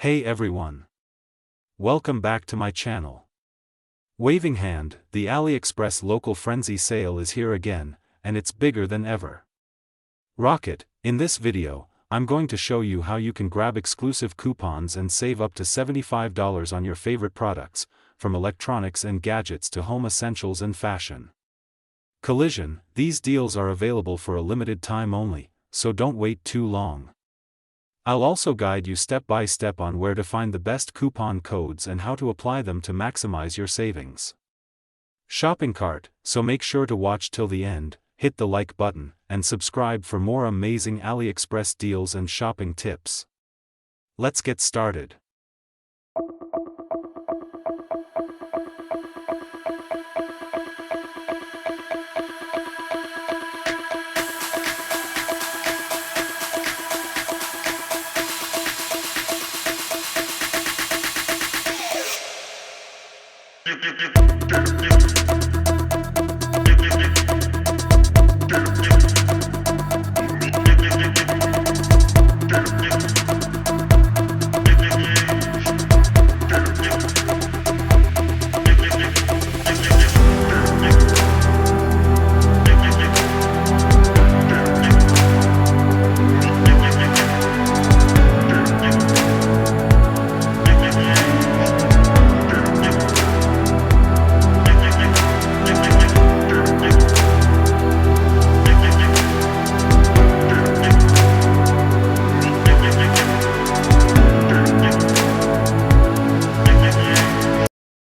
Hey everyone. Welcome back to my channel. Waving hand, the AliExpress local frenzy sale is here again, and it's bigger than ever. Rock it. In this video, I'm going to show you how you can grab exclusive coupons and save up to $75 on your favorite products, from electronics and gadgets to home essentials and fashion. Collision, these deals are available for a limited time only, so don't wait too long. I'll also guide you step by step on where to find the best coupon codes and how to apply them to maximize your savings. Shopping cart, so make sure to watch till the end, hit the like button, and subscribe for more amazing AliExpress deals and shopping tips. Let's get started.